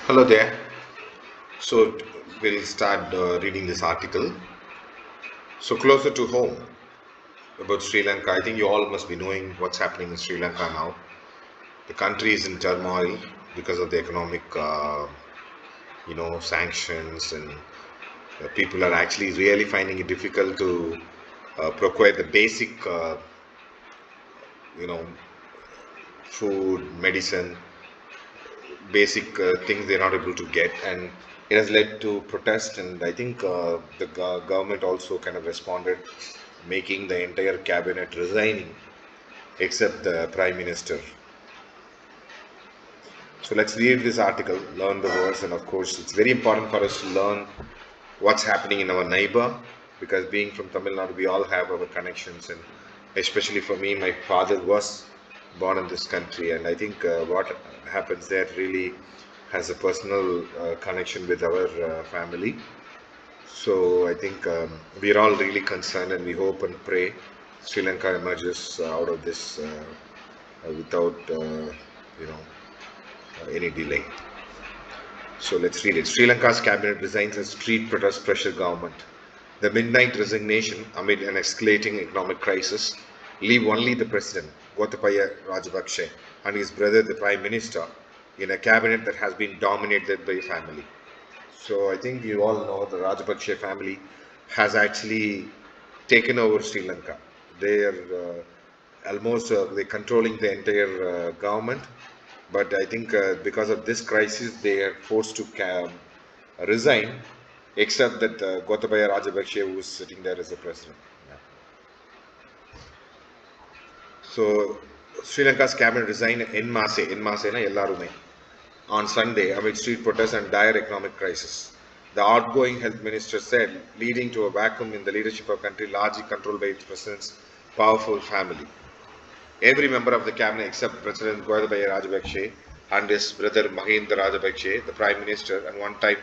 Hello there. So we'll start reading this article. So closer to home about Sri Lanka, I think you all must be knowing what's happening in Sri Lanka now. The country is in turmoil because of the economic, sanctions, and people are actually really finding it difficult to procure the basic, you know, food, medicine, basic things they're not able to get, and it has led to protest. And I think the government also kind of responded, making the entire cabinet resigning except the prime minister. So let's read this article, learn the words, and of course it's very important for us to learn what's happening in our neighbor, because being from Tamil Nadu we all have our connections. And especially for me, my father was born in this country, and I think what happens there really has a personal connection with our family. So I think we're all really concerned, and we hope and pray Sri Lanka emerges out of this without any delay. So let's read it. Sri Lanka's cabinet resigns as street protest pressure government. The midnight resignation amid an escalating economic crisis leave only the president, Gotabaya Rajapakse, and his brother, the prime minister, in a cabinet that has been dominated by family. So I think you all know the Rajapakse family has actually taken over Sri Lanka. They are almost they're controlling the entire government. But I think because of this crisis, they are forced to resign, except that Gotabaya Rajapakse, who is sitting there as the president. Yeah. So Sri Lanka's cabinet resigned en masse na ellarume, on Sunday amid street protests and dire economic crisis. The outgoing health minister said, leading to a vacuum in the leadership of the country largely controlled by its president's powerful family. Every member of the cabinet except President Gotabaya Rajapakse and his brother Mahinda Rajapakse, the Prime Minister and one-time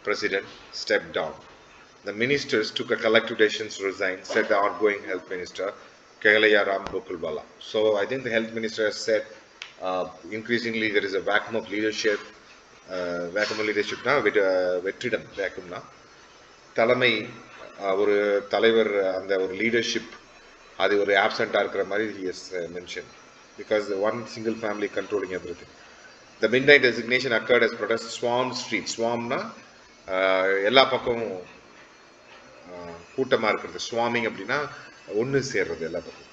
President, stepped down. The ministers took a collective decision to resign, said the outgoing Health Minister, Kegalaya Ram Gokulbala. So I think the Health Minister has said increasingly there is a vacuum of leadership. Vacuum of leadership na வெற்றிடம் வேக்கும்னா தலைமை ஒரு தலைவர் அந்த ஒரு leadership அது ஒரு ஆப்சென்ட்டாக இருக்கிற மாதிரி he has mentioned, because the one single family controlling everything. The midnight resignation occurred as protest swarmed streets. Swarmna எல்லா பக்கமும் கூட்டமாக இருக்கிறது. Swarming அப்படின்னா ஒன்று சேர்றது எல்லா பக்கம்.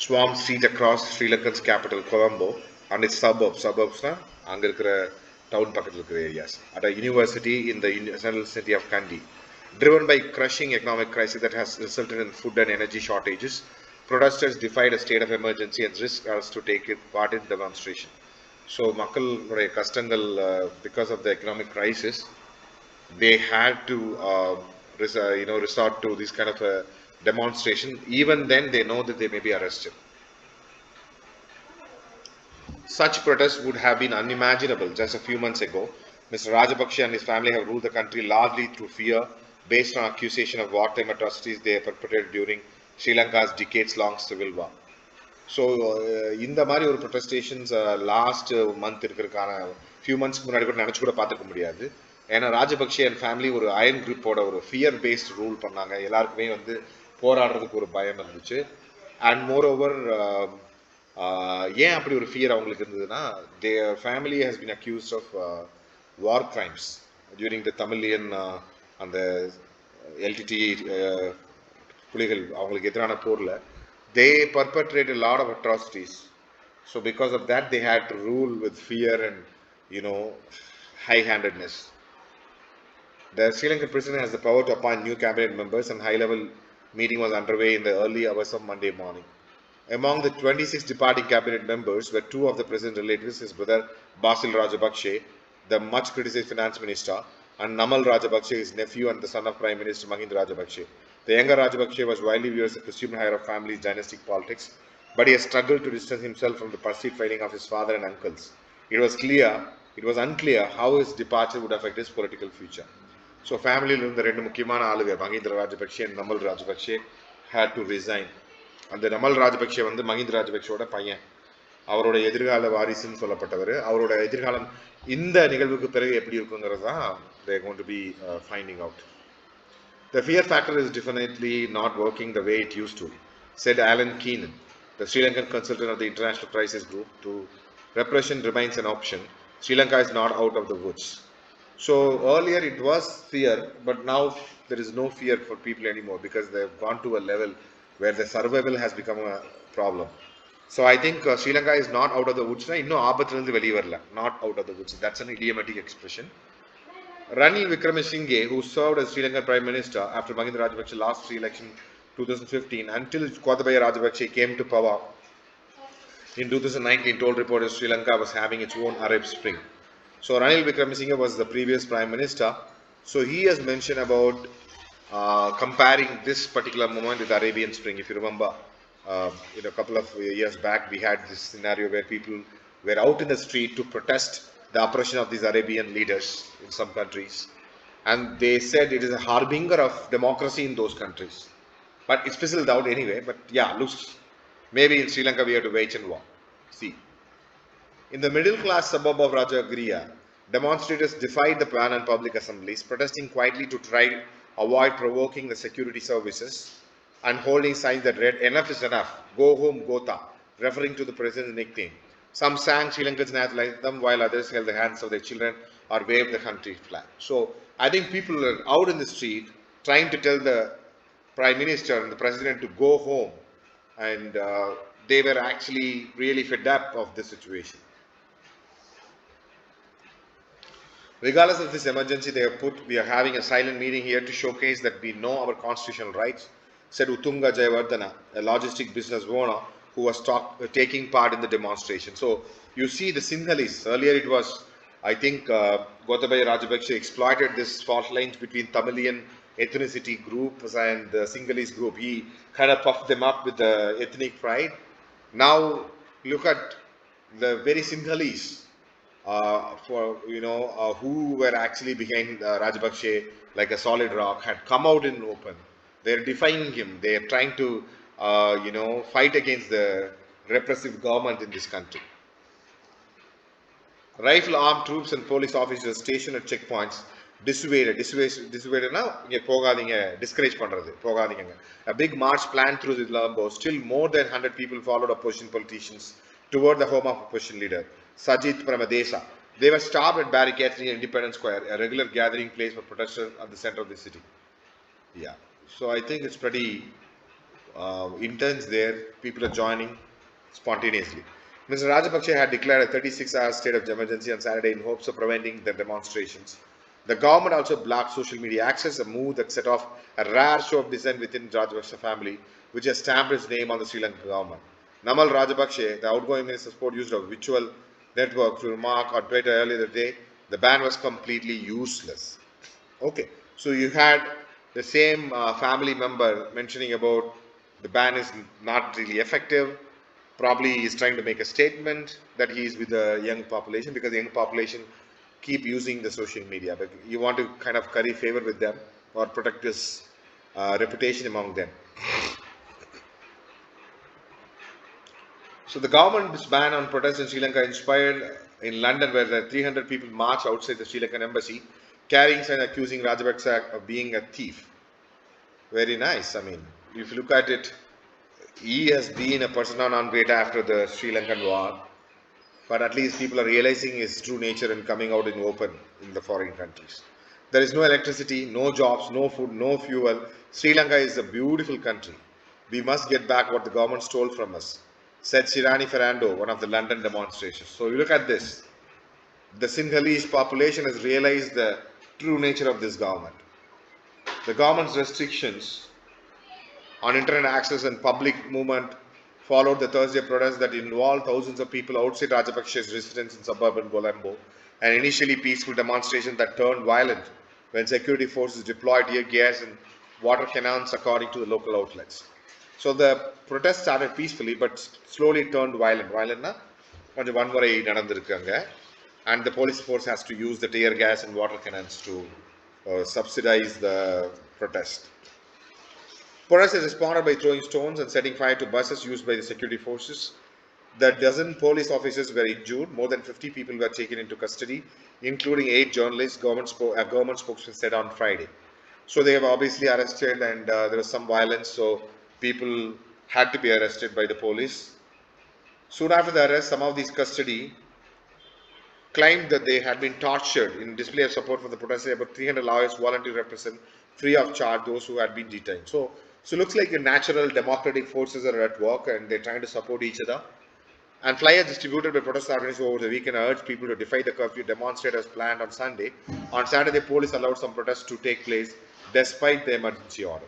Swarm street across Sri Lanka's capital Colombo and its suburbsனா அங்கே இருக்கிற டவுன் பக்கத்தில் இருக்கிற areas. At a university in the central city of Kandy. Driven by crushing economic crisis that has resulted in food and energy shortages, protesters defied a state of emergency and risked us to take part in demonstration. So, மக்களுடைய கஷ்டங்கள் because of the economic crisis, they had to resort to this kind of a demonstration. Even then, they know that they may be arrested. Such protests would have been unimaginable just a few months ago. Mr. Rajapakse and his family have ruled the country largely through fear, based on accusation of wartime atrocities they perpetrated during Sri Lanka's decades-long civil war. So இந்த மாதிரி ஒரு ப்ரொட்டஸ்டேஷன்ஸ் last month இருக்கிறதுக்கான few மந்த்ஸ்க்கு முன்னாடி கூட நினச்சி கூட பார்த்துக்க முடியாது. ஏன்னா ராஜபக்சே அண்ட் ஃபேமிலி ஒரு அயன் குரூப்போட ஒரு ஃபியர் பேஸ்ட் ரூல் பண்ணாங்க. எல்லாருக்குமே வந்து போராடுறதுக்கு ஒரு பயம் இருந்துச்சு. அண்ட் மோர் ஓவர் ஏன் அப்படி ஒரு ஃபியர் அவங்களுக்கு இருந்ததுன்னா, their family has been accused of war crimes during the Tamilian அந்த எல்டிடி புலிகள் அவங்களுக்கு எதிரான போரில் they perpetrated a lot of atrocities. So because of that, they had to rule with fear and, high-handedness. The Sri Lankan president has the power to appoint new cabinet members, and high-level meeting was underway in the early hours of Monday morning. Among the 26 departing cabinet members were two of the president's relatives, his brother Basil Rajapakse, the much-criticized finance minister, and Namal Rajapakse, his nephew and the son of Prime Minister Mahinda Rajapakse. The younger Rajapakse was widely viewed as a presumed heir of family's dynastic politics, but he has struggled to distance himself from the perceived failing of his father and uncles. It was unclear how his departure would affect his political future. So, family இருந்த ரெண்டு முக்கியமான ஆளுங்க Mahinda Rajapaksa and Namal Rajapakse had to resign. அந்த Namal Rajapakse வந்து மஹிந்த ராஜபக்ஷோட பையன். அவரோட எதிர்கால வாரிசுன்னு சொல்லப்பட்டவர். அவரோட எதிர்காலம் இந்த நிகழ்வுக்கு பிறகு எப்படி இருக்குங்கிறது தான் they are going to be finding out. The fear factor is definitely not working the way it used to, said Alan Keenan, the Sri Lankan consultant of the International Crisis Group. To repression remains an option. Sri Lanka is not out of the woods. So earlier it was fear, but now there is no fear for people anymore because they've gone to a level where the survival has become a problem. So I think Sri Lanka is not out of the woods. இன்னும் ஆபத்திலிருந்து வெளியே வரல. Not out of the woods. That's an idiomatic expression. Ranil Wickremesinghe, who served as Sri Lankan Prime Minister after Mahinda Rajapaksa last re-election 2015 until Gotabaya Rajapaksa came to power in 2019, told reporters Sri Lanka was having its own Arab Spring. So Ranil Wickremesinghe was the previous Prime Minister. So he has mentioned about comparing this particular moment with Arabian Spring. If you remember, a couple of years back, we had this scenario where people were out in the street to protest the oppression of these Arabian leaders in some countries. And they said it is a harbinger of democracy in those countries. But it's fizzled out anyway. But yeah, looks maybe in Sri Lanka we have to wait and see. In the middle class suburb of Rajagriha, demonstrators defied the ban on public assemblies, protesting quietly to try to avoid provoking the security services and holding signs that read, "Enough is enough, go home, Gotha," referring to the president's nickname. Some sang Sri Lanka's national anthem while others held the hands of their children or waved the country flag. So I think people are out in the street trying to tell the Prime Minister and the President to go home, and they were actually really fed up of this situation. Regardless of this emergency, we are having a silent meeting here to showcase that we know our constitutional rights, said Uttunga Jayawardena, a logistic business owner who was taking part in the demonstration. So you see the Sinhalese, earlier it was, I think Gotabaya Rajapaksa exploited this fault lines between Tamilian ethnicity groups and the Sinhalese group. He kind of puffed them up with the ethnic pride. Now look at the very Sinhalese who were actually behind Rajapaksa like a solid rock had come out in open. They're defying him. They're trying to, fight against the repressive government in this country. Rifle armed troops and police officers stationed at checkpoints dissuaded now discourage பண்றது. A big march planned through the Colombo. Still more than 100 people followed opposition politicians toward the home of opposition leader Sajith Pramadesa. They were stopped at barricades near Independence Square, a regular gathering place for protesters at the center of the city. Yeah, so I think it's pretty intense there. People are joining spontaneously. Mr. Rajapaksa had declared a 36-hour state of emergency on Saturday in hopes of preventing the demonstrations. The government also blocked social media access, a move that set off a rare show of dissent within Rajapaksa family, which has stamped its name on the Sri Lankan government. Namal Rajapaksa, the outgoing Minister of Sport, used a virtual network to remark on Twitter earlier that day, the ban was completely useless. Okay, so you had the same family member mentioning about the ban is not really effective. Probably he's trying to make a statement that he is with the young population because the young population keep using the social media. But you want to kind of curry favor with them or protect his reputation among them. So the government's ban on protests in Sri Lanka inspired in London, where the 300 people marched outside the Sri Lankan embassy, carrying signs accusing Rajapaksa of being a thief. Very nice. I mean, if you look at it, he has been a persona non grata after the Sri Lankan war, but at least people are realizing his true nature and coming out in open in the foreign countries. There is no electricity, no jobs, no food, no fuel. Sri Lanka is a beautiful country. We must get back what the government stole from us, said Shirani Ferrando, one of the London demonstrations. So you look at this. The Sinhalese population has realized the true nature of this government. The government's restrictions on internet access and public movement followed the Thursday protests that involved thousands of people outside Rajapaksa's residence in suburban Colombo, an initially peaceful demonstration that turned violent when security forces deployed tear gas and water cannons, according to the local outlets. So the protest started peacefully but slowly turned violent. Violent கொஞ்சம் வன்முறை நடந்திருக்காங்க, and the police force has to use the tear gas and water cannons to subsidize the protest. Protesters responded by throwing stones and setting fire to buses used by the security forces. The dozen police officers were injured. More than 50 people were taken into custody, including 8 journalists, government spokesman said on Friday. So they have obviously arrested, and there was some violence, so people had to be arrested by the police. Soon after the arrest, some of these custody claimed that they had been tortured. In display of support for the protesters, about 300 lawyers voluntarily represent free of charge those who had been detained. So it looks like the natural democratic forces are at work and they're trying to support each other. And flyers distributed by protest organizers over the weekend urged people to defy the curfew, demonstrate as planned on Sunday. On Saturday, police allowed some protests to take place despite the emergency order.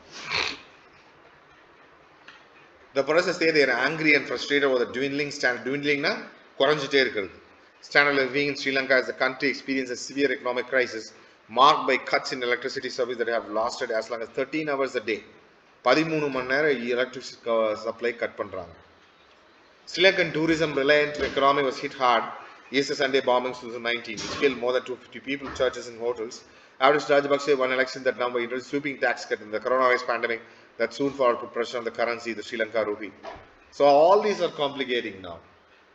The protesters say they are angry and frustrated over the dwindling standard of living in Sri Lanka as the country experiences a severe economic crisis marked by cuts in electricity service that have lasted as long as 13 hours a day. 13 மணி நேரம் electricity supply cut பண்றாங்க. Sri Lankan tourism reliant economy was hit hard Easter Sunday bombings 2019, which killed more than 250 people, churches and hotels. After Rajapaksa won election that number introduced sweeping tax cut in the coronavirus pandemic that soon followed put pressure on the currency, the Sri Lanka rupee. So all these are complicating now.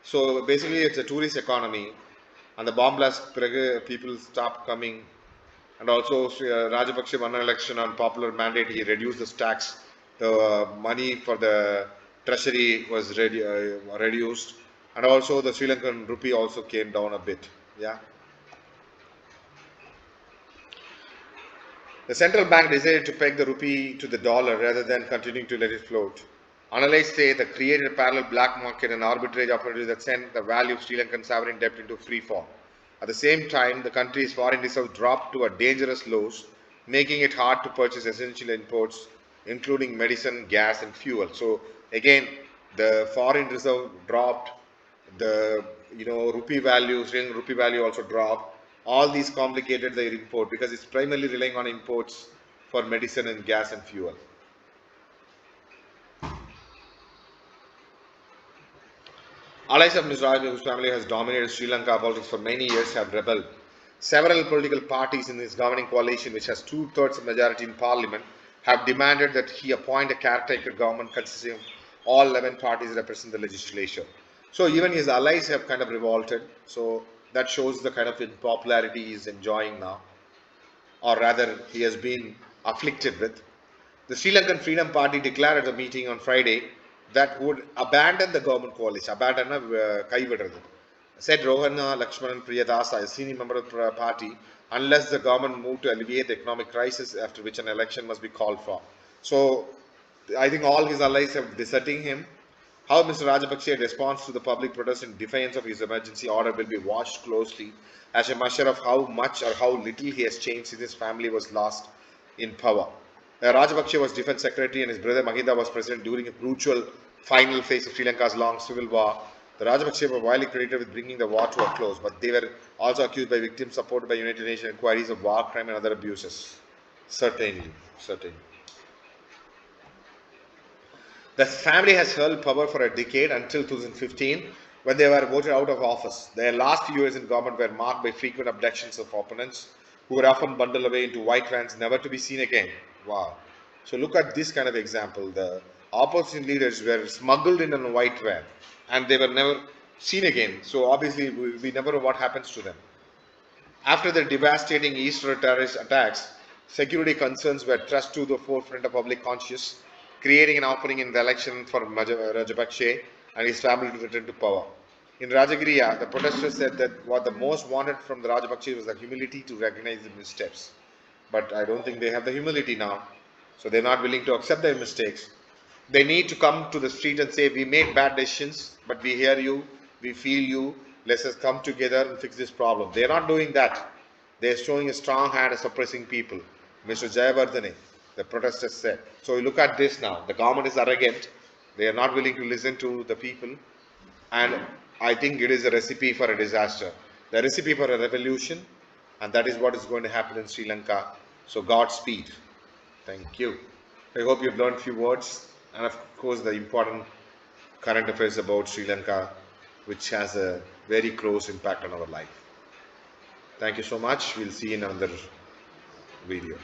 So basically it's a tourist economy, and the bomb blast people stopped coming, and also Rajapaksa won an election on popular mandate. He reduced the tax. The money for the treasury was reduced, and also the Sri Lankan rupee also came down a bit. Yeah. The central bank decided to peg the rupee to the dollar rather than continuing to let it float. Analysts say that created a parallel black market and arbitrage opportunities that sent the value of Sri Lankan sovereign debt into free fall. At the same time, the country's foreign reserve dropped to a dangerous lows, making it hard to purchase essential imports, including medicine, gas, and fuel. So again, the foreign reserve dropped, the rupee value, Sri Lankan rupee value also dropped. All these complicated their import because it's primarily relying on imports for medicine and gas and fuel. Allies of Mr. Raj, whose family has dominated Sri Lanka politics for many years, have rebelled. Several political parties in this governing coalition, which has 2/3 of majority in parliament, have demanded that he appoint a caretaker government consisting of all 11 parties represent the legislature. So even his allies have kind of revolted. So that shows the kind of unpopularity he is enjoying now, or rather he has been afflicted with. The Sri Lankan Freedom Party declared at the meeting on Friday that would abandon the government coalition, said Rohana Lakshmanan Priyadasa, a senior member of the party, unless the government moved to alleviate the economic crisis, after which an election must be called for. So I think all his allies have deserting him. How Mr. Rajapaksa responds to the public protest in defiance of his emergency order will be watched closely as a measure of how much or how little he has changed since his family was lost in power. Rajapaksa was defense secretary and his brother Mahinda was president during a crucial final phase of Sri Lanka's long civil war. The Rajapaksa were widely credited with bringing the war to a close, but they were also accused by victims supported by United Nations inquiries of war crime and other abuses. Certainly. The family has held power for a decade until 2015 when they were voted out of office. Their last few years in government were marked by frequent abductions of opponents who were often bundled away into white vans never to be seen again. Wow. So look at this kind of example. The opposition leaders were smuggled in a white van and they were never seen again. So obviously we never know what happens to them. After the devastating Easter terrorist attacks, security concerns were thrust to the forefront of public consciousness, creating an opening in the election for Rajapaksa and his family to return to power. In Rajagiriya, the protesters said that what the most wanted from the Rajapaksa was the humility to recognize the missteps. But I don't think they have the humility now. So they're not willing to accept their mistakes. They need to come to the street and say, we made bad decisions, but we hear you, we feel you, let us come together and fix this problem. They're not doing that. They're showing a strong hand at suppressing people. Mr. Jayavardhane, the protesters said. So you look at this now. The government is arrogant. They are not willing to listen to the people. And I think it is a recipe for a disaster. The recipe for a revolution. And that is what is going to happen in Sri Lanka. So Godspeed. Thank you. I hope you've learned a few words. And of course, the important current affairs about Sri Lanka, which has a very close impact on our life. Thank you so much. We'll see you in another video.